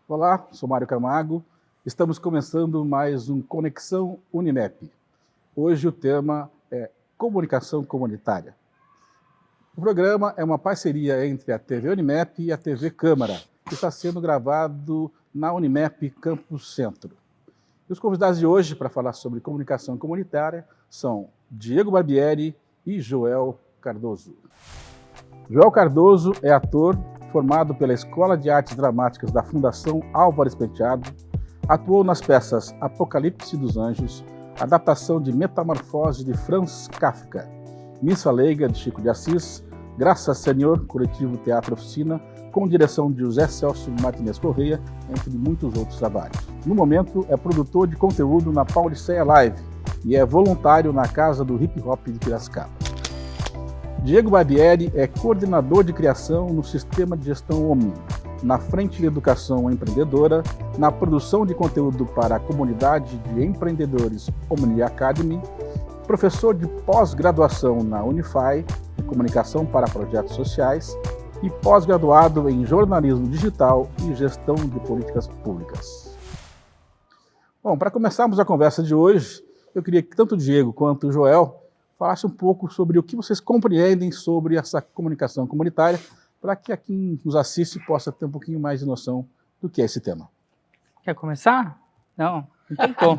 Olá, sou Mário Camargo. Estamos começando mais um Conexão Unimep. Hoje o tema é comunicação comunitária. O programa é uma parceria entre a TV Unimep e a TV Câmara, que está sendo gravado na Unimep Campus Centro. E os convidados de hoje para falar sobre comunicação comunitária são Diego Barbieri e Joel Cardoso. Joel Cardoso é ator formado pela Escola de Artes Dramáticas da Fundação Álvares Penteado, atuou nas peças Apocalipse dos Anjos, adaptação de Metamorfose de Franz Kafka, Missa Leiga de Chico de Assis, Graças Senhor, coletivo Teatro Oficina, com direção de José Celso Martinez Correia, entre muitos outros trabalhos. No momento, é produtor de conteúdo na Pauliceia Live e é voluntário na Casa do Hip Hop de Piracicaba. Diego Barbieri é coordenador de criação no Sistema de Gestão OMNI, na Frente de Educação Empreendedora, na produção de conteúdo para a comunidade de empreendedores OMNI Academy, professor de pós-graduação na Unify, de comunicação para projetos sociais, e pós-graduado em jornalismo digital e gestão de políticas públicas. Bom, para começarmos a conversa de hoje, eu queria que tanto o Diego quanto o Joel falasse um pouco sobre o que vocês compreendem sobre essa comunicação comunitária, para que quem nos assiste possa ter um pouquinho mais de noção do que é esse tema. Quer começar? Não tem como.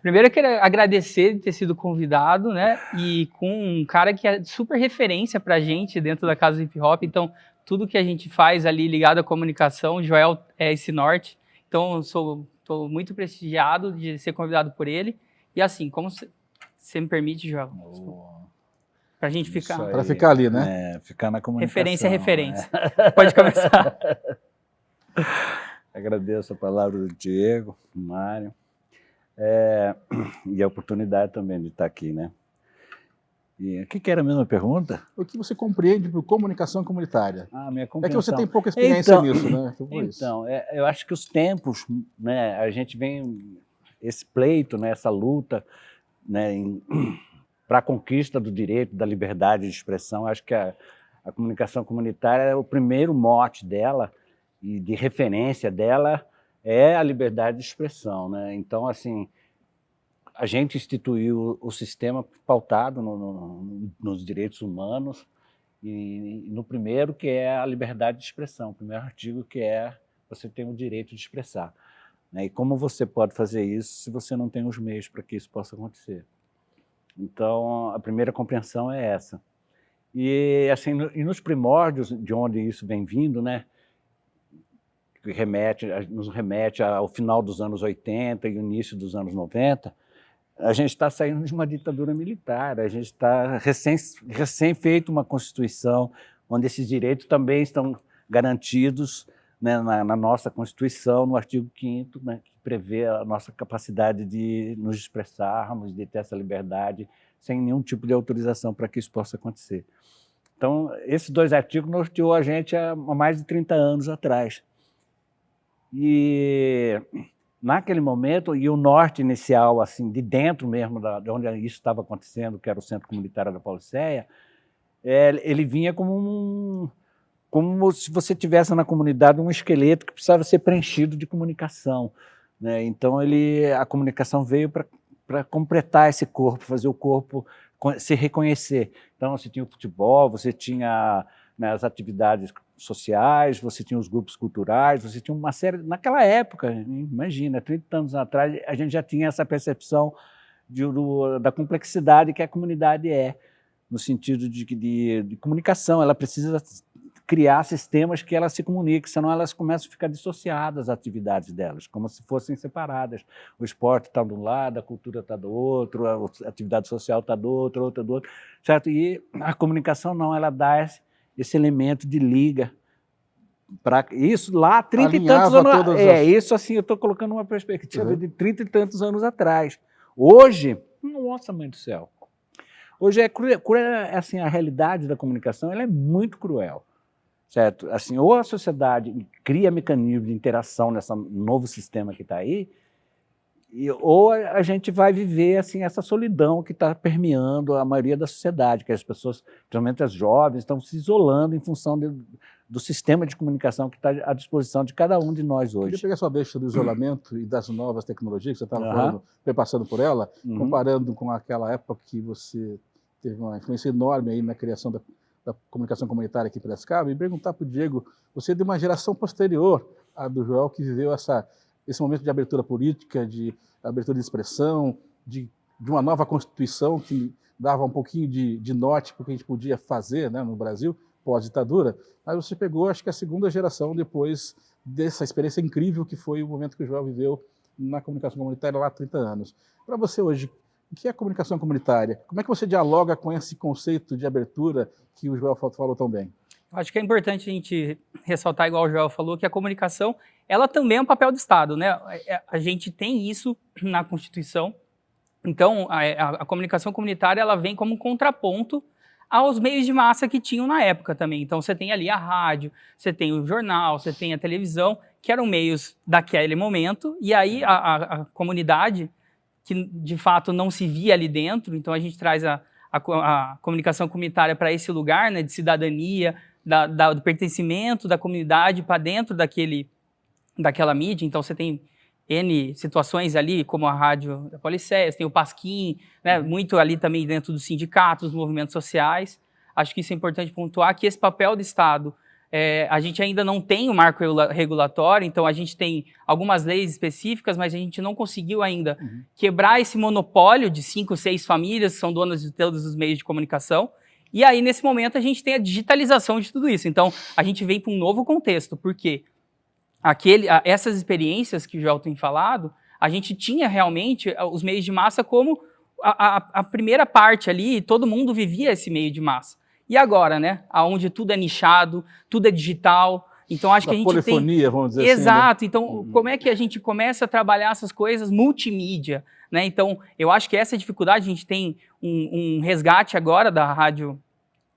Primeiro eu quero agradecer de ter sido convidado, né? E com um cara que é super referência pra gente dentro da Casa do Hip Hop. Então, tudo que a gente faz ali ligado à comunicação, o Joel é esse norte. Então, eu estou muito prestigiado de ser convidado por ele. E assim, como você me permite, Joel? Pra gente ficar... Para ficar ali, né? Ficar na comunicação. Referência é referência. Pode começar. Agradeço a palavra do Diego, do Mário, e a oportunidade também de estar aqui, né? E o que era a mesma pergunta? O que você compreende por comunicação comunitária? Minha compreensão. É que você tem pouca experiência nisso, né? Então, eu acho que os tempos, né? A gente vem, esse pleito, né? Essa luta, né? Para a conquista do direito, da liberdade de expressão, acho que a comunicação comunitária é o primeiro mote dela, e de referência dela é a liberdade de expressão, né? Então, assim, a gente instituiu o sistema pautado nos direitos humanos e no primeiro, que é a liberdade de expressão, o primeiro artigo, que é você tem o direito de expressar, né? E como você pode fazer isso se você não tem os meios para que isso possa acontecer? Então, a primeira compreensão é essa. E, assim, nos primórdios de onde isso vem vindo, né? Que nos remete ao final dos anos 80 e o início dos anos 90, a gente está saindo de uma ditadura militar, a gente está recém feito uma Constituição, onde esses direitos também estão garantidos, né, na nossa Constituição, no artigo 5º, né, que prevê a nossa capacidade de nos expressarmos, de ter essa liberdade, sem nenhum tipo de autorização para que isso possa acontecer. Então, esses dois artigos norteou a gente há mais de 30 anos atrás. E naquele momento, e o norte inicial, assim, de dentro mesmo, de onde isso estava acontecendo, que era o Centro Comunitário da Pauliceia, ele vinha como se você tivesse na comunidade um esqueleto que precisava ser preenchido de comunicação, né? Então, a comunicação veio para completar esse corpo, fazer o corpo se reconhecer. Então, você tinha o futebol, você tinha, né, as atividades sociais, você tinha os grupos culturais, você tinha uma série... Naquela época, imagina, 30 anos atrás, a gente já tinha essa percepção da complexidade que a comunidade é, no sentido de comunicação. Ela precisa criar sistemas que elas se comuniquem, senão elas começam a ficar dissociadas, as atividades delas, como se fossem separadas. O esporte está de um lado, a cultura está do outro, a atividade social está do outro, outra do outro, certo? E a comunicação não, ela dá esse elemento de liga. Para isso lá, 30 e tantos anos. Isso assim, eu estou colocando uma perspectiva de 30 e tantos anos atrás. Hoje, nossa mãe do céu, hoje é cruel, assim, a realidade da comunicação, ela é muito cruel, certo? Assim, ou a sociedade cria mecanismos de interação nesse novo sistema que está aí, Ou a gente vai viver assim, essa solidão que está permeando a maioria da sociedade, que as pessoas, principalmente as jovens, estão se isolando em função do sistema de comunicação que está à disposição de cada um de nós hoje. Queria pegar sua deixa do isolamento e das novas tecnologias, que você estava falando, passando por ela, comparando com aquela época que você teve uma influência enorme aí na criação da comunicação comunitária aqui em Piracicaba, e perguntar para o Diego, você é de uma geração posterior à do Joel, que viveu esse momento de abertura política, de abertura de expressão, de uma nova Constituição que dava um pouquinho de norte para o que a gente podia fazer, né, no Brasil, pós-ditadura, mas você pegou, acho que a segunda geração depois dessa experiência incrível que foi o momento que o Joel viveu na comunicação comunitária lá há 30 anos. Para você hoje, o que é comunicação comunitária? Como é que você dialoga com esse conceito de abertura que o Joel falou tão bem? Acho que é importante a gente ressaltar, igual o Joel falou, que a comunicação, ela também é um papel do Estado, né? A gente tem isso na Constituição. Então, a comunicação comunitária, ela vem como um contraponto aos meios de massa que tinham na época também. Então, você tem ali a rádio, você tem o jornal, você tem a televisão, que eram meios daquele momento, e aí a comunidade, que de fato não se via ali dentro, então a gente traz a comunicação comunitária para esse lugar, né, de cidadania, do pertencimento da comunidade para dentro daquela mídia. Então você tem N situações ali, como a rádio da Policés, tem o Pasquim, né, muito ali também dentro dos sindicatos, dos movimentos sociais. Acho que isso é importante pontuar, que esse papel do Estado, a gente ainda não tem o marco regulatório, então a gente tem algumas leis específicas, mas a gente não conseguiu ainda quebrar esse monopólio de 5, 6 famílias que são donas de todos os meios de comunicação. E aí, nesse momento, a gente tem a digitalização de tudo isso. Então, a gente vem para um novo contexto, porque essas experiências que o Joel tem falado, a gente tinha realmente os meios de massa como a primeira parte ali, e todo mundo vivia esse meio de massa. E agora, né, onde tudo é nichado, tudo é digital, então acho que a gente polifonia, vamos dizer Exato, assim, né? Então como é que a gente começa a trabalhar essas coisas multimídia, né? Então eu acho que essa dificuldade, a gente tem um resgate agora da Rádio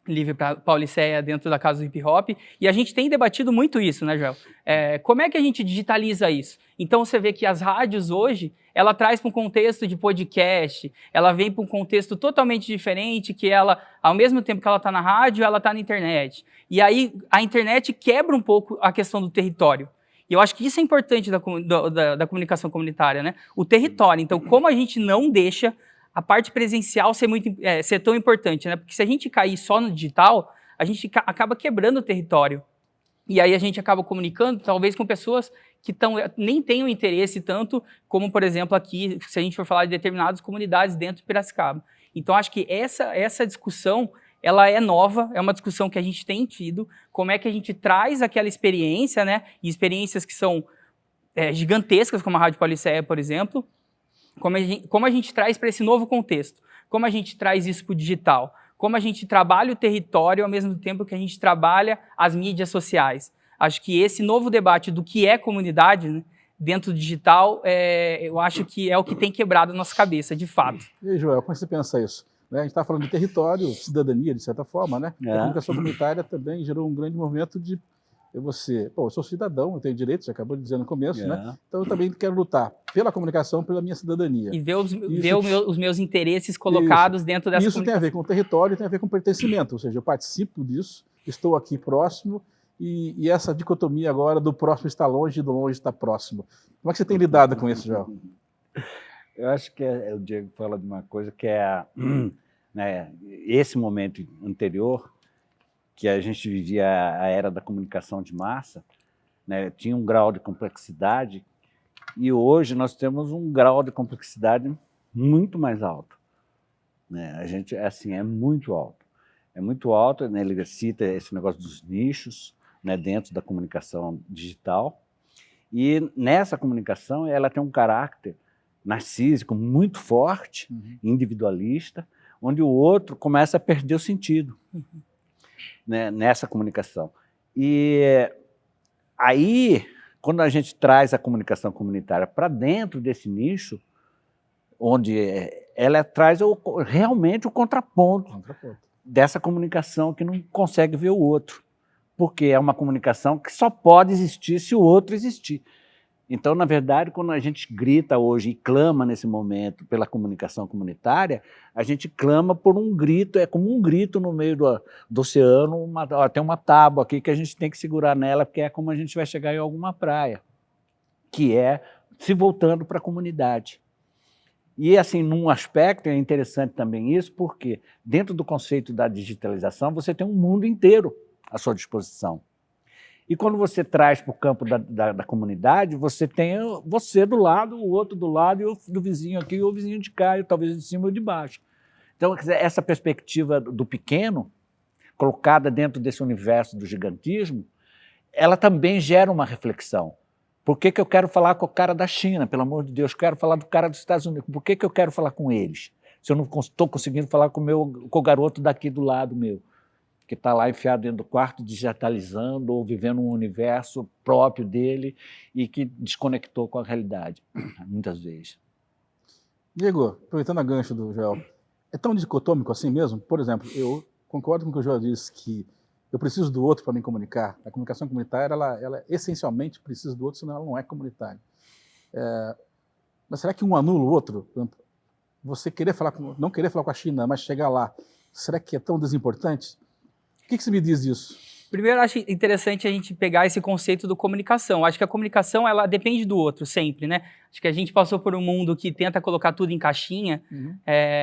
Livre Paulicéia dentro da Casa do Hip Hop, e a gente tem debatido muito isso, né, Joel? Como é que a gente digitaliza isso? Então você vê que as rádios hoje, ela traz para um contexto de podcast, ela vem para um contexto totalmente diferente, que ela, ao mesmo tempo que ela está na rádio, ela está na internet. E aí a internet quebra um pouco a questão do território. E eu acho que isso é importante da comunicação comunitária, né? O território. Então, como a gente não deixa a parte presencial ser tão importante, né? Porque se a gente cair só no digital, a gente acaba quebrando o território. E aí a gente acaba comunicando, talvez, com pessoas que nem tenham interesse tanto como, por exemplo, aqui, se a gente for falar de determinadas comunidades dentro de Piracicaba. Então, acho que essa discussão, ela é nova, é uma discussão que a gente tem tido, como é que a gente traz aquela experiência, né? E experiências que são gigantescas, como a Rádio Policéia, por exemplo, como a gente traz para esse novo contexto, como a gente traz isso para o digital, como a gente trabalha o território ao mesmo tempo que a gente trabalha as mídias sociais. Acho que esse novo debate do que é comunidade, né, dentro do digital, eu acho que é o que tem quebrado a nossa cabeça, de fato. E aí, Joel, como é que você pensa isso? A gente está falando de território, cidadania, de certa forma, né? A comunicação comunitária também gerou um grande movimento de eu sou cidadão, eu tenho direitos, você acabou de dizer no começo, né? Então eu também quero lutar pela comunicação, pela minha cidadania. E ver os meus interesses colocados dentro dessa comunicação. Isso tem a ver com o território, tem a ver com pertencimento, ou seja, eu participo disso, estou aqui próximo, e essa dicotomia agora do próximo está longe e do longe está próximo. Como é que você tem lidado com isso, Joel? Eu acho que o Diego fala de uma coisa que é né, esse momento anterior, que a gente vivia a era da comunicação de massa, né, tinha um grau de complexidade, e hoje nós temos um grau de complexidade muito mais alto. Né? A gente, assim, é muito alto. É muito alto, né, ele cita esse negócio dos nichos, né, dentro da comunicação digital, e nessa comunicação ela tem um caráter narcísico muito forte, individualista, onde o outro começa a perder o sentido. Né, nessa comunicação. E aí, quando a gente traz a comunicação comunitária para dentro desse nicho, onde ela traz realmente o contraponto dessa comunicação que não consegue ver o outro, porque é uma comunicação que só pode existir se o outro existir. Então, na verdade, quando a gente grita hoje e clama nesse momento pela comunicação comunitária, a gente clama por um grito, é como um grito no meio do oceano, tem uma tábua aqui que a gente tem que segurar nela, porque é como a gente vai chegar em alguma praia, que é se voltando para a comunidade. E, assim, num aspecto, é interessante também isso, porque dentro do conceito da digitalização, você tem um mundo inteiro à sua disposição. E quando você traz para o campo da comunidade, você tem você do lado, o outro do lado, e o do vizinho aqui, e o vizinho de cá, e talvez de cima ou de baixo. Então, quer dizer, essa perspectiva do pequeno, colocada dentro desse universo do gigantismo, ela também gera uma reflexão. Por que eu quero falar com o cara da China, pelo amor de Deus? Eu quero falar do cara dos Estados Unidos. Por que eu quero falar com eles? Se eu não estou conseguindo falar com o garoto daqui do lado meu, que está lá enfiado dentro do quarto, digitalizando ou vivendo um universo próprio dele e que desconectou com a realidade, muitas vezes. Diego, aproveitando a gancho do Joel, é tão dicotômico assim mesmo? Por exemplo, eu concordo com o que o Joel disse, que eu preciso do outro para me comunicar. A comunicação comunitária, ela essencialmente precisa do outro, senão ela não é comunitária. Mas será que um anula o outro? Por exemplo, você não querer falar com a China, mas chegar lá, será que é tão desimportante? O que você me diz disso? Primeiro, eu acho interessante a gente pegar esse conceito do comunicação. Acho que a comunicação, ela depende do outro sempre, né? Acho que a gente passou por um mundo que tenta colocar tudo em caixinha.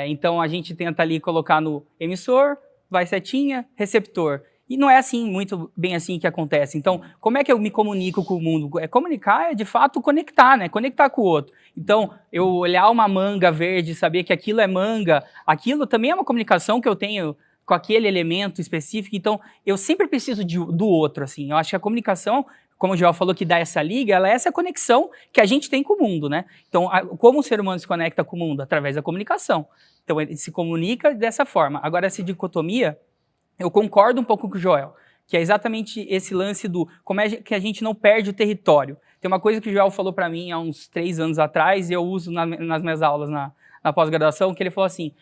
Então, a gente tenta ali colocar no emissor, vai setinha, receptor. E não é assim, muito bem assim que acontece. Então, como é que eu me comunico com o mundo? Comunicar é, de fato, conectar, né? Conectar com o outro. Então, eu olhar uma manga verde, saber que aquilo é manga, aquilo também é uma comunicação que eu tenho com aquele elemento específico. Então, eu sempre preciso do outro, assim. Eu acho que a comunicação, como o Joel falou, que dá essa liga, ela é essa conexão que a gente tem com o mundo, né? Então, como o ser humano se conecta com o mundo? Através da comunicação. Então, ele se comunica dessa forma. Agora, essa dicotomia, eu concordo um pouco com o Joel, que é exatamente esse lance do como é que a gente não perde o território. Tem uma coisa que o Joel falou para mim há uns 3 anos atrás, e eu uso nas minhas aulas na pós-graduação, que ele falou assim,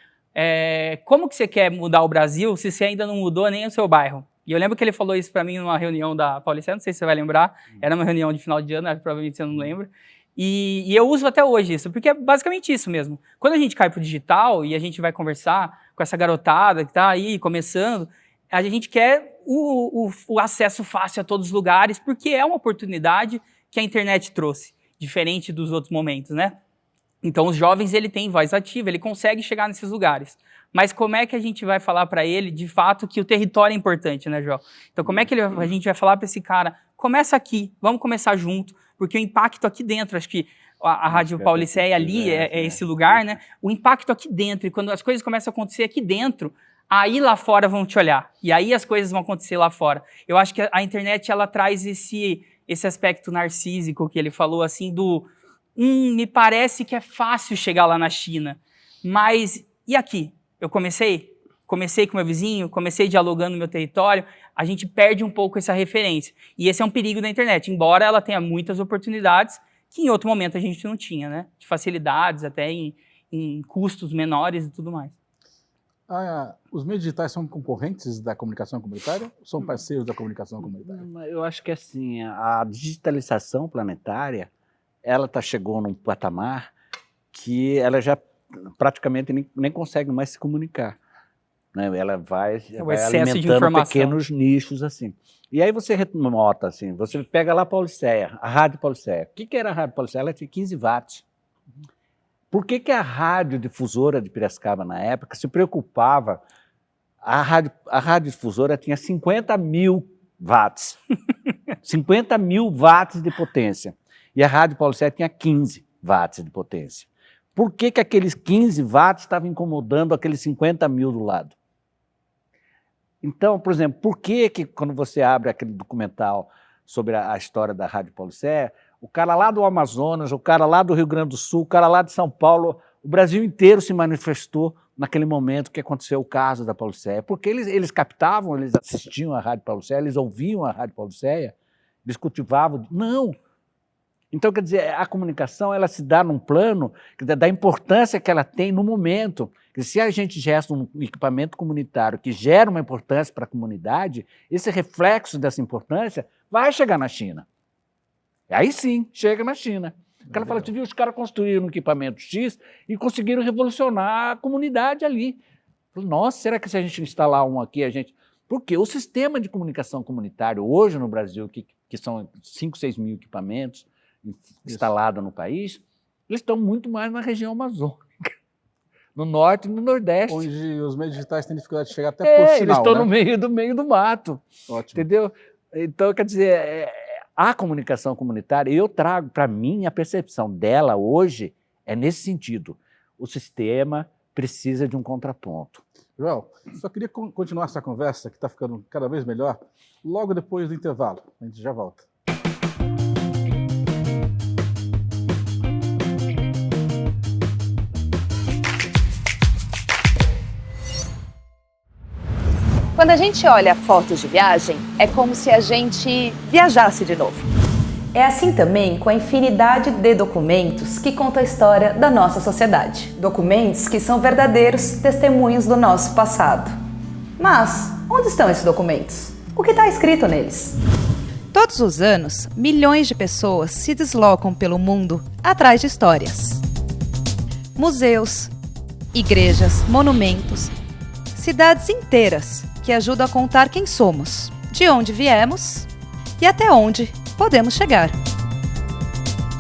como que você quer mudar o Brasil se você ainda não mudou nem o seu bairro? E eu lembro que ele falou isso para mim numa reunião da Paulicéia, não sei se você vai lembrar, era uma reunião de final de ano, provavelmente você não lembra, e eu uso até hoje isso, porque é basicamente isso mesmo. Quando a gente cai pro digital e a gente vai conversar com essa garotada que está aí começando, a gente quer o acesso fácil a todos os lugares, porque é uma oportunidade que a internet trouxe, diferente dos outros momentos, né? Então, os jovens, ele tem voz ativa, ele consegue chegar nesses lugares. Mas como é que a gente vai falar para ele, de fato, que o território é importante, né, João? Então, como é que a gente vai falar para esse cara, começa aqui, vamos começar junto, porque o impacto aqui dentro, acho que a Rádio Paulicéia ali é esse lugar, né? O impacto aqui dentro, e quando as coisas começam a acontecer aqui dentro, aí lá fora vão te olhar, e aí as coisas vão acontecer lá fora. Eu acho que a internet, ela traz esse aspecto narcísico que ele falou, assim, me parece que é fácil chegar lá na China, mas e aqui? Eu comecei com meu vizinho, comecei dialogando no meu território, a gente perde um pouco essa referência. E esse é um perigo da internet, embora ela tenha muitas oportunidades que em outro momento a gente não tinha, né? De facilidades, até em custos menores e tudo mais. Os meios digitais são concorrentes da comunicação comunitária ou são parceiros da comunicação comunitária? Eu acho que assim, a digitalização planetária, ela chegou num patamar que ela já praticamente nem consegue mais se comunicar. Né? Ela vai alimentando pequenos nichos assim. E aí você nota, assim, você pega lá a Paulicéia, a Rádio Paulicéia. O que era a Rádio Paulicéia? Ela tinha 15 watts. Por que a radiodifusora de Piracicaba, na época, se preocupava? A radiodifusora tinha 50 mil watts. 50 mil watts de potência. E a Rádio Paulicéia tinha 15 watts de potência. Por que aqueles 15 watts estavam incomodando aqueles 50 mil do lado? Então, por exemplo, por que quando você abre aquele documental sobre a história da Rádio Paulicéia, o cara lá do Amazonas, o cara lá do Rio Grande do Sul, o cara lá de São Paulo, o Brasil inteiro se manifestou naquele momento que aconteceu o caso da Paulicéia, porque eles captavam, eles assistiam à Rádio Paulicéia, eles ouviam a Rádio Paulicéia, eles cultivavam. Não! Então, quer dizer, a comunicação, ela se dá num plano da importância que ela tem no momento. Se a gente gesta um equipamento comunitário que gera uma importância para a comunidade, esse reflexo dessa importância vai chegar na China. Aí sim, chega na China. O cara fala, você viu, os caras construíram um equipamento X e conseguiram revolucionar a comunidade ali. Nossa, será que se a gente instalar um aqui, a gente... Porque o sistema de comunicação comunitário hoje no Brasil, que são 5, 6 mil equipamentos instalados no país, eles estão muito mais na região amazônica, no norte e no nordeste. Onde os meios digitais têm dificuldade de chegar até por sinal, eles estão né? no meio do mato. Ótimo. Entendeu? Então, quer dizer, a comunicação comunitária, eu trago para mim a percepção dela hoje é nesse sentido. O sistema precisa de um contraponto. Joel, só queria continuar essa conversa, que está ficando cada vez melhor, logo depois do intervalo. A gente já volta. Quando a gente olha fotos de viagem, é como se a gente viajasse de novo. É assim também com a infinidade de documentos que contam a história da nossa sociedade. Documentos que são verdadeiros testemunhos do nosso passado. Mas, onde estão esses documentos? O que está escrito neles? Todos os anos, milhões de pessoas se deslocam pelo mundo atrás de histórias. Museus, igrejas, monumentos, cidades inteiras que ajudam a contar quem somos, de onde viemos e até onde podemos chegar.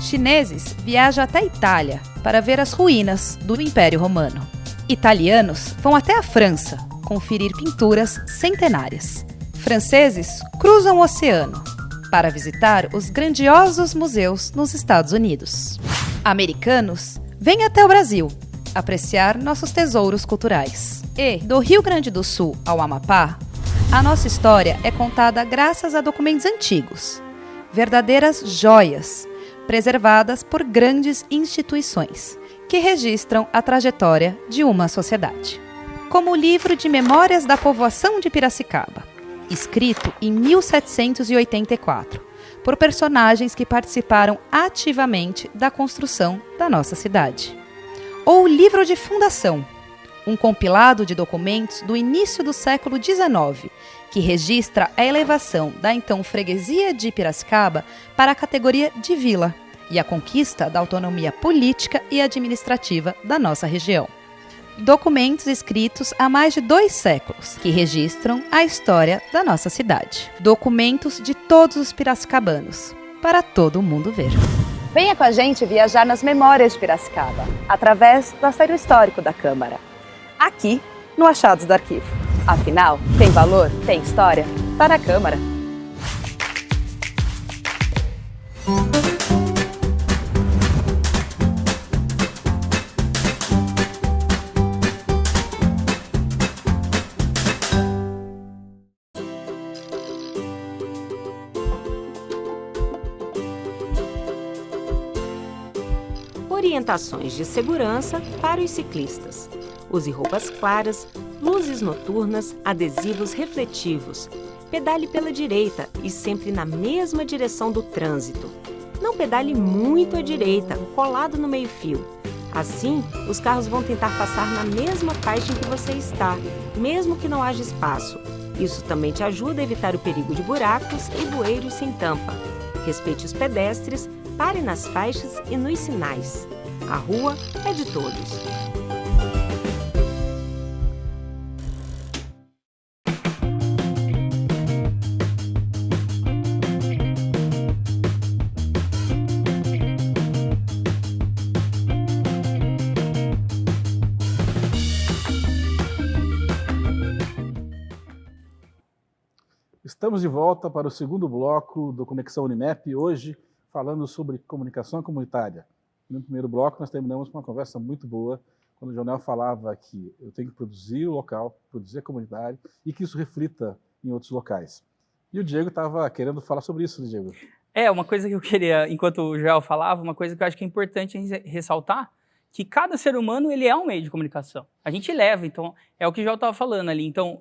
Chineses viajam até a Itália para ver as ruínas do Império Romano. Italianos vão até a França conferir pinturas centenárias. Franceses cruzam o oceano para visitar os grandiosos museus nos Estados Unidos. Americanos vêm até o Brasil apreciar nossos tesouros culturais. E, do Rio Grande do Sul ao Amapá, a nossa história é contada graças a documentos antigos, verdadeiras joias, preservadas por grandes instituições, que registram a trajetória de uma sociedade. Como o livro de Memórias da Povoação de Piracicaba, escrito em 1784, por personagens que participaram ativamente da construção da nossa cidade. Ou o livro de Fundação, um compilado de documentos do início do século XIX, que registra a elevação da então freguesia de Piracicaba para a categoria de vila e a conquista da autonomia política e administrativa da nossa região. Documentos escritos há mais de 2 séculos, que registram a história da nossa cidade. Documentos de todos os piracicabanos, para todo mundo ver. Venha com a gente viajar nas memórias de Piracicaba, através do acervo histórico da Câmara. Aqui, no Achados do Arquivo. Afinal, tem valor, tem história, tá na Câmara. Orientações de segurança para os ciclistas. Use roupas claras, luzes noturnas, adesivos refletivos. Pedale pela direita e sempre na mesma direção do trânsito. Não pedale muito à direita, colado no meio-fio. Assim, os carros vão tentar passar na mesma faixa em que você está, mesmo que não haja espaço. Isso também te ajuda a evitar o perigo de buracos e bueiros sem tampa. Respeite os pedestres, pare nas faixas e nos sinais. A rua é de todos. Estamos de volta para o segundo bloco do Conexão Unimep, hoje falando sobre comunicação comunitária. No primeiro bloco nós terminamos com uma conversa muito boa, quando o Jonel falava que eu tenho que produzir o local, produzir a comunidade e que isso reflita em outros locais. E o Diego estava querendo falar sobre isso, né, Diego? Uma coisa que eu queria, enquanto o Joel falava, uma coisa que eu acho que é importante ressaltar, que cada ser humano ele é um meio de comunicação. A gente leva, então, é o que o Joel estava falando ali. Então,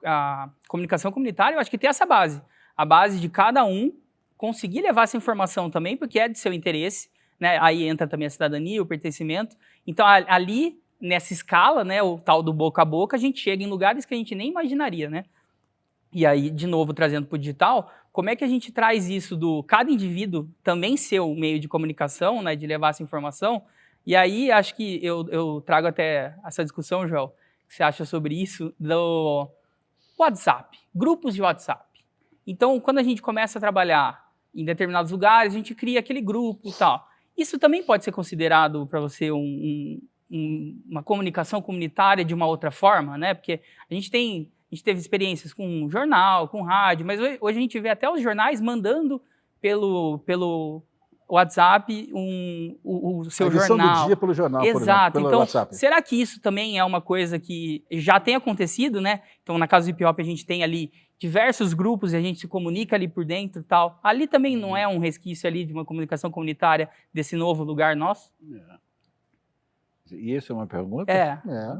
a comunicação comunitária, eu acho que tem essa base. A base de cada um conseguir levar essa informação também, porque é de seu interesse, né? Aí entra também a cidadania, o pertencimento. Então, ali, nessa escala, né, o tal do boca a boca, a gente chega em lugares que a gente nem imaginaria, né? E aí, de novo, trazendo para o digital, como é que a gente traz isso do cada indivíduo também ser um meio de comunicação, né, de levar essa informação? E aí, acho que eu trago até essa discussão, Joel, o que você acha sobre isso, do WhatsApp, grupos de WhatsApp. Então, quando a gente começa a trabalhar em determinados lugares, a gente cria aquele grupo e tal. Isso também pode ser considerado para você uma comunicação comunitária de uma outra forma, né? Porque a gente teve experiências com jornal, com rádio, mas hoje a gente vê até os jornais mandando pelo WhatsApp o seu jornal. Do dia pelo jornal, exato. Por exemplo, pelo então, WhatsApp. será que isso também é uma coisa que já tem acontecido, né? Então, na casa do Hip Hop, a gente tem ali diversos grupos e a gente se comunica ali por dentro e tal. Ali também não é um resquício ali de uma comunicação comunitária desse novo lugar nosso? E isso é uma pergunta?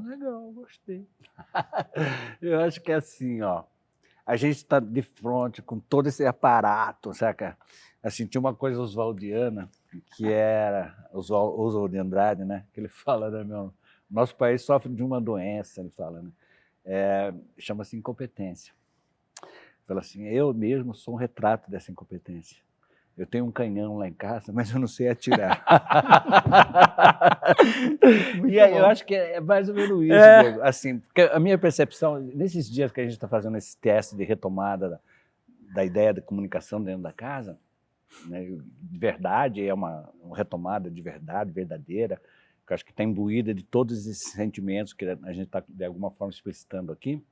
Legal, gostei. Eu acho que é assim, ó. A gente está de frente com todo esse aparato, saca? Assim, tinha uma coisa oswaldiana, que era Oswald de Andrade, né? Que ele fala, né, nosso país sofre de uma doença, ele fala, né? Chama-se incompetência. Fala assim, eu mesmo sou um retrato dessa incompetência. Eu tenho um canhão lá em casa, mas eu não sei atirar. E aí, eu acho que é mais ou menos isso, Diego. Assim, porque a minha percepção, nesses dias que a gente está fazendo esse teste de retomada da ideia da comunicação dentro da casa, né, de verdade, é uma retomada de verdade, verdadeira, que eu acho que está imbuída de todos esses sentimentos que a gente está, de alguma forma, explicitando aqui.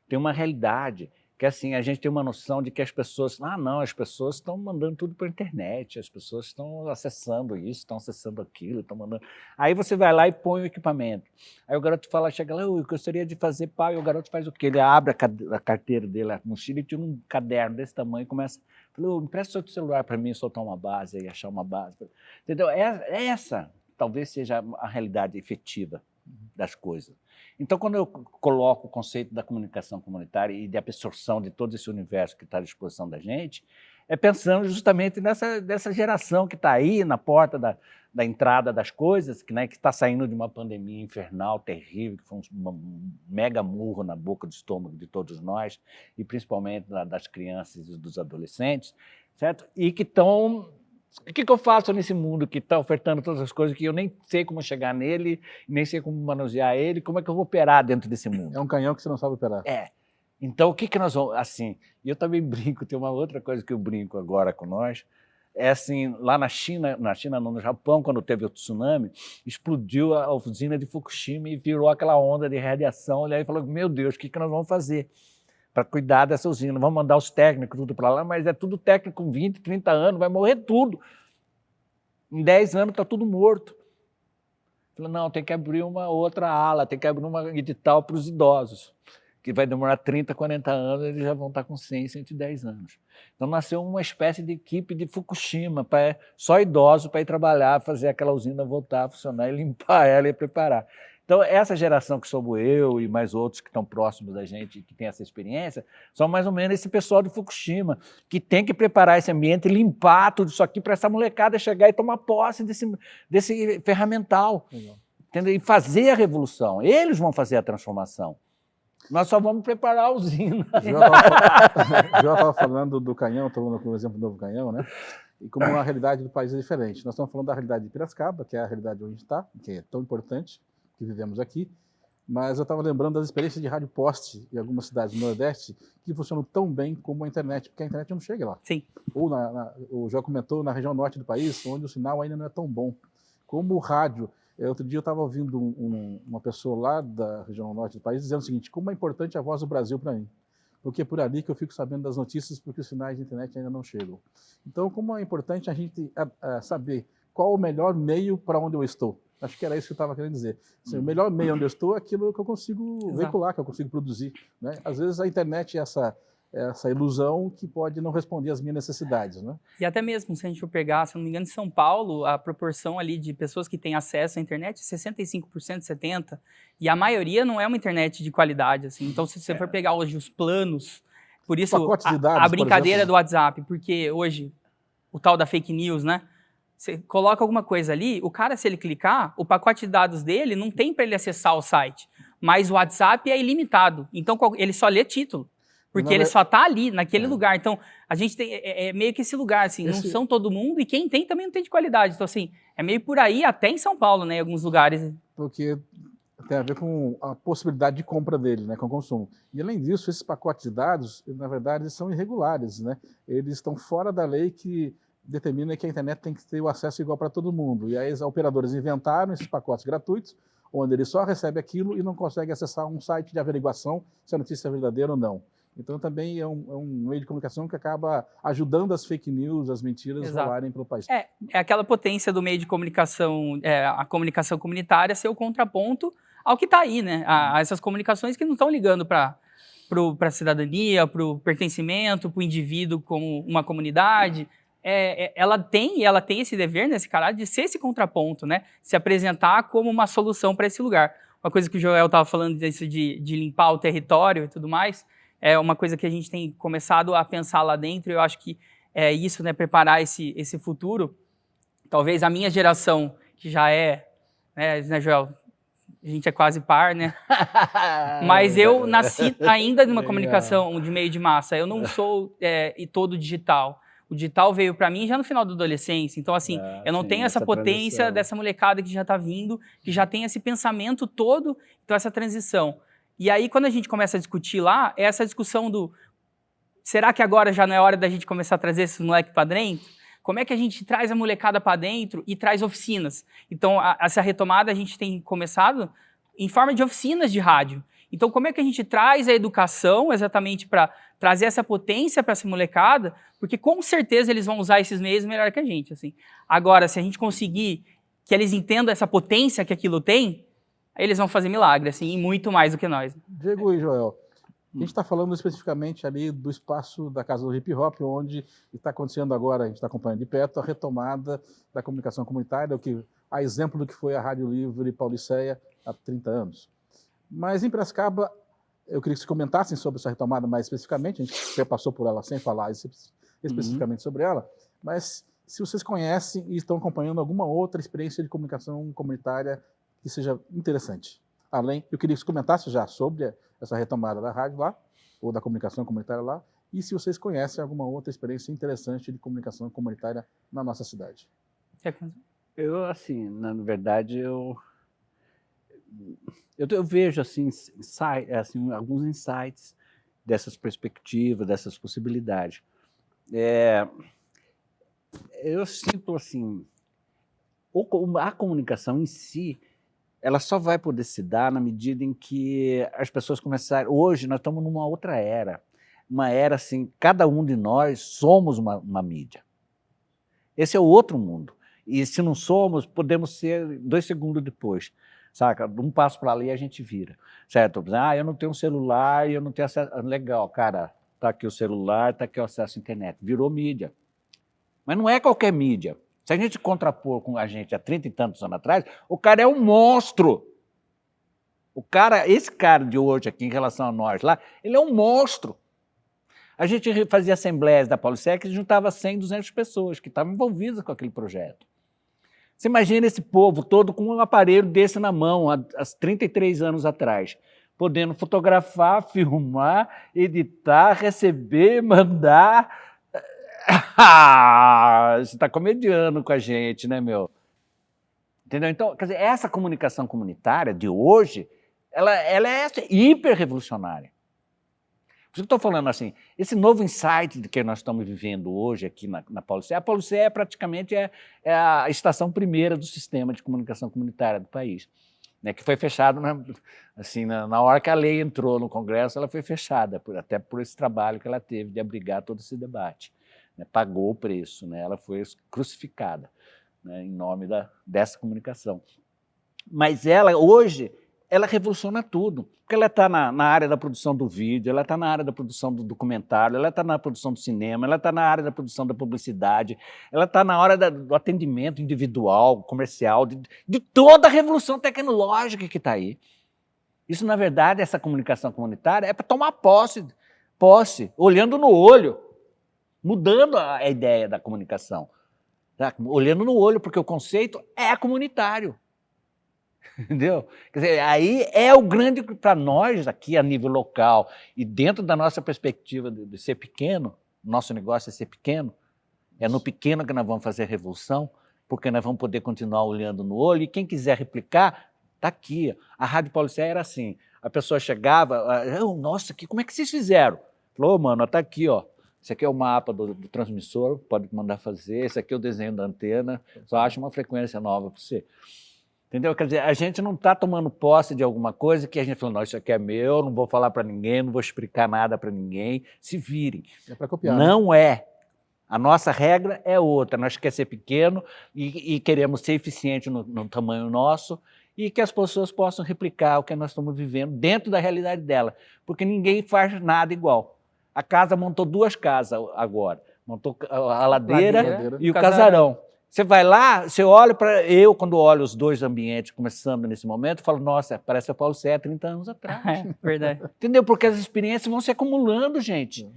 Tem uma realidade que, assim, a gente tem uma noção de que as pessoas... as pessoas estão mandando tudo pela internet, as pessoas estão acessando isso, estão acessando aquilo, estão mandando... Aí você vai lá e põe o equipamento. Aí o garoto chega lá, eu gostaria de fazer pau, e o garoto faz o quê? Ele abre a carteira dele, a mochila, e tira um caderno desse tamanho e começa... Falou, empresta o seu celular para mim soltar uma base e achar uma base. Entendeu? Essa talvez seja a realidade efetiva das coisas. Então, quando eu coloco o conceito da comunicação comunitária e de absorção de todo esse universo que está à disposição da gente, é pensando justamente dessa geração que está aí na porta da entrada das coisas, que está saindo de uma pandemia infernal, terrível, que foi um mega murro na boca do estômago de todos nós, e principalmente das crianças e dos adolescentes, certo? E que estão... O que eu faço nesse mundo que está ofertando todas as coisas que eu nem sei como chegar nele, nem sei como manusear ele, como é que eu vou operar dentro desse mundo? É um canhão que você não sabe operar. Então, o que nós vamos... Assim, e eu também brinco, tem uma outra coisa que eu brinco agora com nós, é assim, lá na China não, no Japão, quando teve o tsunami, explodiu a usina de Fukushima e virou aquela onda de radiação, e aí falou, meu Deus, o que nós vamos fazer para cuidar dessa usina? Vamos mandar os técnicos tudo para lá, mas é tudo técnico com 20, 30 anos, vai morrer tudo. Em 10 anos está tudo morto. Falei, não, tem que abrir uma outra ala, tem que abrir uma edital para os idosos, que vai demorar 30, 40 anos, eles já vão estar com 100, 110 anos. Então nasceu uma espécie de equipe de Fukushima, só idosos para ir trabalhar, fazer aquela usina voltar a funcionar e limpar ela e preparar. Então, essa geração que somos eu e mais outros que estão próximos da gente, que tem essa experiência, são mais ou menos esse pessoal de Fukushima, que tem que preparar esse ambiente, limpar tudo isso aqui para essa molecada chegar e tomar posse desse ferramental, entendeu? E fazer a revolução. Eles vão fazer a transformação. Nós só vamos preparar a usina. Já estava falando do canhão, estou falando com o exemplo do novo canhão, né? E como a realidade do país é diferente. Nós estamos falando da realidade de Piracicaba, que é a realidade onde a gente está, que é tão importante, que vivemos aqui, mas eu estava lembrando das experiências de rádio poste em algumas cidades do Nordeste que funcionam tão bem como a internet, porque a internet não chega lá. Sim. Ou, o João comentou, na região norte do país, onde o sinal ainda não é tão bom. Como o rádio, outro dia eu estava ouvindo uma pessoa lá da região norte do país dizendo o seguinte, como é importante a voz do Brasil para mim, porque é por ali que eu fico sabendo das notícias, porque os sinais de internet ainda não chegam. Então, como é importante a gente saber qual o melhor meio para onde eu estou. Acho que era isso que eu estava querendo dizer. Assim, o melhor meio onde eu estou é aquilo que eu consigo veicular, que eu consigo produzir, né? Às vezes a internet é essa ilusão que pode não responder às minhas necessidades, né? E até mesmo, se a gente for pegar, se não me engano, em São Paulo, a proporção ali de pessoas que têm acesso à internet é 65%, 70%, e a maioria não é uma internet de qualidade, assim. Então, se você for pegar hoje os planos, por isso de dados, a brincadeira do WhatsApp, porque hoje, o tal da fake news, né? Você coloca alguma coisa ali, o cara, se ele clicar, o pacote de dados dele não tem para ele acessar o site, mas o WhatsApp é ilimitado. Então, ele só lê título. Porque ele só está ali, naquele lugar. Então, a gente tem meio que esse lugar, assim, não são todo mundo, e quem tem também não tem de qualidade. Então, assim, é meio por aí, até em São Paulo, né, em alguns lugares. Porque tem a ver com a possibilidade de compra dele, né, com o consumo. E, além disso, esses pacotes de dados, na verdade, são irregulares, né? Eles estão fora da lei que determina que a internet tem que ter o acesso igual para todo mundo. E aí, os operadores inventaram esses pacotes gratuitos, onde ele só recebe aquilo e não consegue acessar um site de averiguação se a notícia é verdadeira ou não. Então, também é um meio de comunicação que acaba ajudando as fake news, as mentiras rolarem pelo país. É aquela potência do meio de comunicação, a comunicação comunitária ser o contraponto ao que está aí, né? A essas comunicações que não estão ligando para a cidadania, para o pertencimento, para o indivíduo como uma comunidade. Ela tem esse dever, nesse caráter, de ser esse contraponto, né? Se apresentar como uma solução para esse lugar. Uma coisa que o Joel estava falando disso de limpar o território e tudo mais, é uma coisa que a gente tem começado a pensar lá dentro. Eu acho que é isso, né? Preparar esse futuro. Talvez a minha geração, que já né, Joel? A gente é quase par, né? Mas eu nasci ainda numa comunicação de meio de massa. Eu não sou todo digital. O digital veio para mim já no final da adolescência. Então, assim, eu não tenho essa potência transição dessa molecada que já está vindo, que já tem esse pensamento todo, então essa transição. E aí, quando a gente começa a discutir lá, é essa discussão do será que agora já não é hora da gente começar a trazer esses moleques para dentro? Como é que a gente traz a molecada para dentro e traz oficinas? Então, essa retomada a gente tem começado em forma de oficinas de rádio. Então, como é que a gente traz a educação exatamente para trazer essa potência para essa molecada? Porque, com certeza, eles vão usar esses meios melhor que a gente. Assim. Agora, se a gente conseguir que eles entendam essa potência que aquilo tem, aí eles vão fazer milagre, assim, e muito mais do que nós. Diego e Joel, a gente está falando especificamente ali do espaço da Casa do Hip Hop, onde está acontecendo agora, a gente está acompanhando de perto, a retomada da comunicação comunitária, a exemplo do que foi a Rádio Livre Pauliceia há 30 anos. Mas em Piracicaba, eu queria que vocês comentassem sobre essa retomada mais especificamente, a gente passou por ela sem falar especificamente sobre ela, mas se vocês conhecem e estão acompanhando alguma outra experiência de comunicação comunitária que seja interessante. Além, eu queria que vocês comentassem já sobre essa retomada da rádio lá, ou da comunicação comunitária lá, e se vocês conhecem alguma outra experiência interessante de comunicação comunitária na nossa cidade. Eu, assim, na verdade, eu vejo assim, alguns insights dessas perspectivas, dessas possibilidades. Eu sinto assim, a comunicação em si, ela só vai poder se dar na medida em que as pessoas começarem. Hoje nós estamos numa outra era, uma era assim, cada um de nós somos uma mídia. Esse é o outro mundo. E se não somos, podemos ser 2 segundos depois. Saca? Um passo para ali e a gente vira, certo? Eu não tenho um celular e eu não tenho acesso. Legal, cara, tá aqui o celular, tá aqui o acesso à internet. Virou mídia. Mas não é qualquer mídia. Se a gente contrapor com a gente há 30 e tantos anos atrás, o cara é um monstro. Esse cara de hoje aqui, em relação a nós lá, ele é um monstro. A gente fazia assembleias da Pauliceia que juntava 100, 200 pessoas que estavam envolvidas com aquele projeto. Você imagina esse povo todo com um aparelho desse na mão, há 33 anos atrás, podendo fotografar, filmar, editar, receber, mandar. Você está comediando com a gente, né, meu? Entendeu? Então, quer dizer, essa comunicação comunitária de hoje, ela é hiper revolucionária. Por isso que eu estou falando assim, esse novo insight de que nós estamos vivendo hoje aqui na Pauliceia, a Pauliceia praticamente é a estação primeira do sistema de comunicação comunitária do país, né, que foi fechado, assim, na hora que a lei entrou no Congresso, ela foi fechada, até por esse trabalho que ela teve de abrigar todo esse debate. Né, pagou o preço, né, ela foi crucificada, né, em nome dessa comunicação. Mas hoje, ela revoluciona tudo, porque ela está na área da produção do vídeo, ela está na área da produção do documentário, ela está na produção do cinema, ela está na área da produção da publicidade, ela está na hora do atendimento individual, comercial, de toda a revolução tecnológica que está aí. Isso, na verdade, essa comunicação comunitária é para tomar posse, olhando no olho, mudando a ideia da comunicação. Tá? Olhando no olho, porque o conceito é comunitário. Entendeu? Quer dizer, aí é o grande, para nós aqui a nível local e dentro da nossa perspectiva de ser pequeno, nosso negócio é ser pequeno, é no pequeno que nós vamos fazer a revolução, porque nós vamos poder continuar olhando no olho e quem quiser replicar, está aqui. A Rádio Paulicéia era assim, a pessoa chegava, nossa, como é que vocês fizeram? Falou, mano, está aqui, ó. Esse aqui é o mapa do transmissor, pode mandar fazer, esse aqui é o desenho da antena, só acha uma frequência nova para você. Entendeu? Quer dizer, a gente não está tomando posse de alguma coisa que a gente fala, não, isso aqui é meu, não vou falar para ninguém, não vou explicar nada para ninguém, se virem. É para copiar. Não é. A nossa regra é outra, nós queremos ser pequeno e queremos ser eficiente no tamanho nosso e que as pessoas possam replicar o que nós estamos vivendo dentro da realidade dela, porque ninguém faz nada igual. A casa montou 2 casas agora, montou a ladeira e o casarão. Você vai lá, você olha para... quando olho os 2 ambientes começando nesse momento, falo, nossa, parece a Paulicéia 30 anos atrás. É, verdade. Entendeu? Porque as experiências vão se acumulando, gente.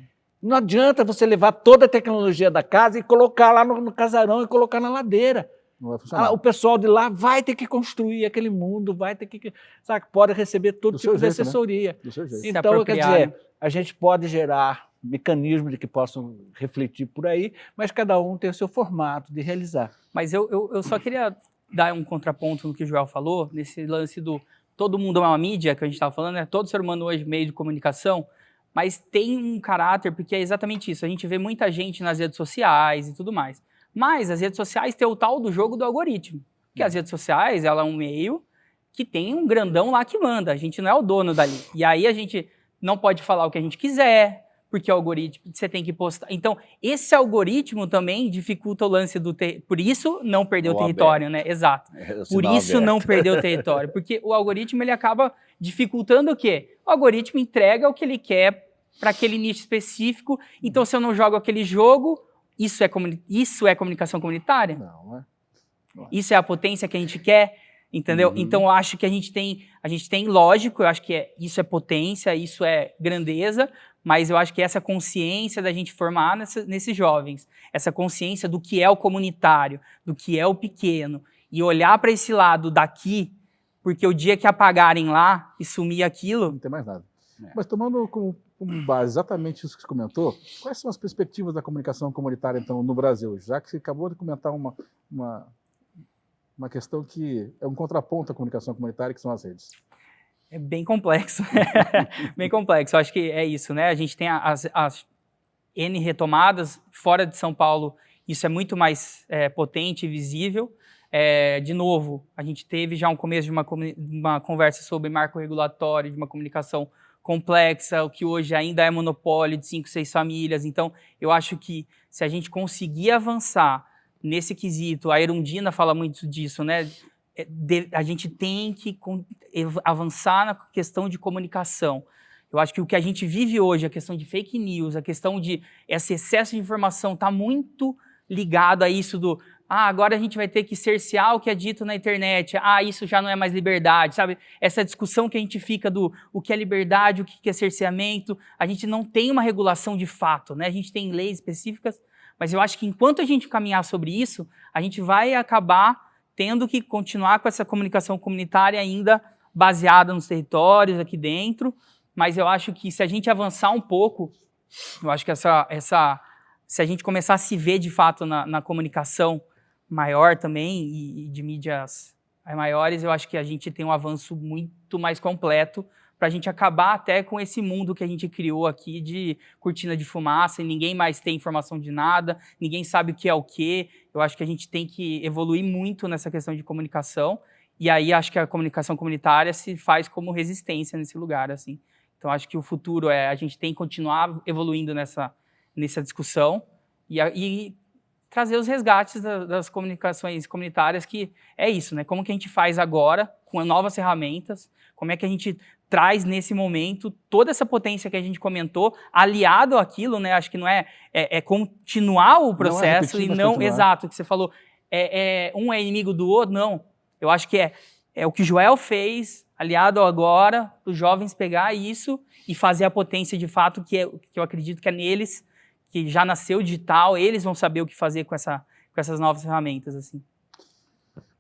Não adianta você levar toda a tecnologia da casa e colocar lá no casarão e colocar na ladeira. Não vai funcionar. O pessoal de lá vai ter que construir aquele mundo, vai ter que... Sabe, pode receber todo tipo de assessoria. Do seu jeito. Então, quer dizer, a gente pode gerar mecanismos de que possam refletir por aí, mas cada um tem o seu formato de realizar. Mas eu só queria dar um contraponto no que o Joel falou, nesse lance do todo mundo é uma mídia, que a gente estava falando, né? Todo ser humano hoje é meio de comunicação, mas tem um caráter, porque é exatamente isso, a gente vê muita gente nas redes sociais e tudo mais, mas as redes sociais têm o tal do jogo do algoritmo, que as redes sociais, ela é um meio que tem um grandão lá que manda, a gente não é o dono dali, e aí a gente não pode falar o que a gente quiser, porque o algoritmo, você tem que postar. Então, esse algoritmo também dificulta o lance do... Por isso, não perder o território, né? Exato. Por isso, não perder o território. Porque o algoritmo, ele acaba dificultando o quê? O algoritmo entrega o que ele quer para aquele nicho específico. Então, se eu não jogo aquele jogo, isso é comunicação comunitária? Não é. Isso é a potência que a gente quer? Entendeu? Então, eu acho que a gente tem, lógico, eu acho que isso é potência, isso é grandeza, mas eu acho que essa consciência da gente formar nesses jovens, essa consciência do que é o comunitário, do que é o pequeno, e olhar para esse lado daqui, porque o dia que apagarem lá e sumir aquilo... Não tem mais nada. Mas tomando como base exatamente isso que você comentou, quais são as perspectivas da comunicação comunitária, então, no Brasil? Já que você acabou de comentar uma questão que é um contraponto à comunicação comunitária, que são as redes. É bem complexo, bem complexo. Eu acho que é isso, né? A gente tem as N retomadas, fora de São Paulo, isso é muito mais potente e visível. De novo, a gente teve já um começo de uma conversa sobre marco regulatório, de uma comunicação complexa, o que hoje ainda é monopólio de 5, 6 famílias. Então, eu acho que se a gente conseguir avançar nesse quesito, a Erundina fala muito disso, né? A gente tem que avançar na questão de comunicação. Eu acho que o que a gente vive hoje, a questão de fake news, a questão de esse excesso de informação está muito ligado a isso do agora a gente vai ter que cercear o que é dito na internet, isso já não é mais liberdade, sabe? Essa discussão que a gente fica do o que é liberdade, o que é cerceamento, a gente não tem uma regulação de fato, né? A gente tem leis específicas, mas eu acho que enquanto a gente caminhar sobre isso, a gente vai acabar tendo que continuar com essa comunicação comunitária ainda baseada nos territórios aqui dentro, mas eu acho que se a gente avançar um pouco, eu acho que se a gente começar a se ver de fato na comunicação maior também e de mídias maiores, eu acho que a gente tem um avanço muito mais completo para a gente acabar até com esse mundo que a gente criou aqui de cortina de fumaça e ninguém mais tem informação de nada, ninguém sabe o que é o quê. Eu acho que a gente tem que evoluir muito nessa questão de comunicação e aí acho que a comunicação comunitária se faz como resistência nesse lugar, assim. Então acho que o futuro a gente tem que continuar evoluindo nessa discussão e trazer os resgates das comunicações comunitárias, que é isso, né? Como que a gente faz agora com novas ferramentas, como é que a gente traz nesse momento toda essa potência que a gente comentou, aliado àquilo, né? Acho que não é continuar o processo e não, exato, que você falou, um é inimigo do outro, não. Eu acho que é o que o Joel fez, aliado agora, para os jovens pegar isso e fazer a potência de fato que eu acredito que é neles, que já nasceu digital, eles vão saber o que fazer com essas novas ferramentas, assim.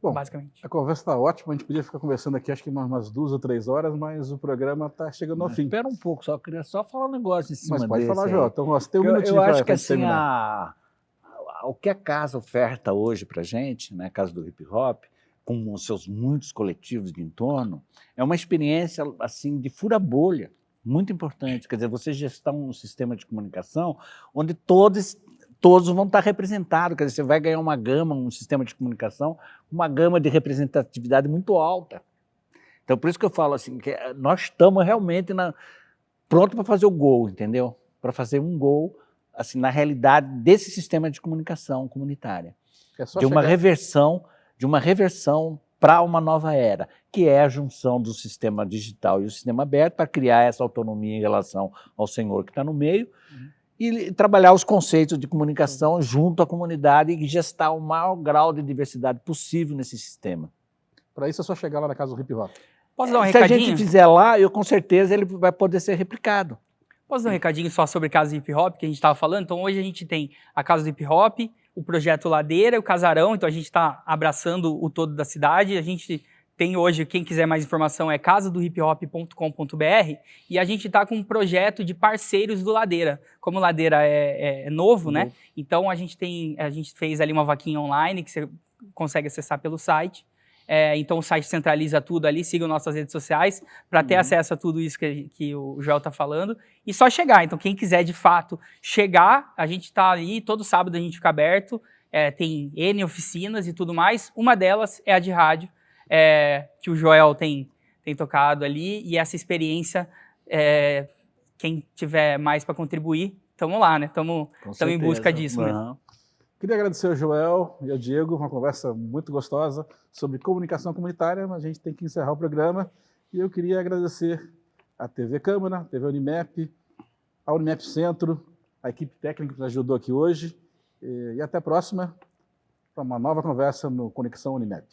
Bom, basicamente. a conversa está ótima, a gente podia ficar conversando aqui acho que umas 2 ou 3 horas, mas o programa está chegando ao fim. Espera um pouco, só queria só falar um negócio em cima Mas pode desse falar, aí. Joel. Então, você tem um Eu minutinho acho que para assim, terminar. o que a casa oferta hoje para a gente, né, a Casa do Hip Hop, com os seus muitos coletivos de entorno, é uma experiência assim de fura-bolha, muito importante. Quer dizer, você gestar um sistema de comunicação onde todos vão estar representados. Quer dizer, você vai ganhar uma gama, um sistema de comunicação, uma gama de representatividade muito alta. Então, por isso que eu falo assim, que nós estamos realmente pronto para fazer o gol, entendeu? Para fazer um gol, assim, na realidade desse sistema de comunicação comunitária. É só De uma reversão para uma nova era, que é a junção do sistema digital e o sistema aberto para criar essa autonomia em relação ao senhor que está no meio e trabalhar os conceitos de comunicação junto à comunidade e gestar o maior grau de diversidade possível nesse sistema. Para isso é só chegar lá na Casa do Hip Hop. Posso dar um Se recadinho? a gente fizer lá, com certeza ele vai poder ser replicado. Posso dar um recadinho só sobre Casa do Hip Hop, que a gente estava falando? Então, hoje a gente tem a Casa do Hip Hop, o Projeto Ladeira, o Casarão, então a gente está abraçando o todo da cidade. A gente tem hoje, quem quiser mais informação, é casadohiphop.com.br, e a gente está com um projeto de parceiros do Ladeira. Como o Ladeira é novo, né? Então a gente fez ali uma vaquinha online que você consegue acessar pelo site. Então o site centraliza tudo ali, sigam nossas redes sociais para ter acesso a tudo isso que o Joel está falando. E só chegar, então quem quiser de fato chegar, a gente está ali, todo sábado a gente fica aberto, tem N oficinas e tudo mais, uma delas é a de rádio, que o Joel tem tocado ali, e essa experiência, quem tiver mais para contribuir, estamos lá, né? Estamos em busca disso mesmo. Queria agradecer ao Joel e ao Diego, uma conversa muito gostosa sobre comunicação comunitária, mas a gente tem que encerrar o programa. E eu queria agradecer a TV Câmara, a TV Unimep, a Unimep Centro, a equipe técnica que nos ajudou aqui hoje. E até a próxima para uma nova conversa no Conexão Unimep.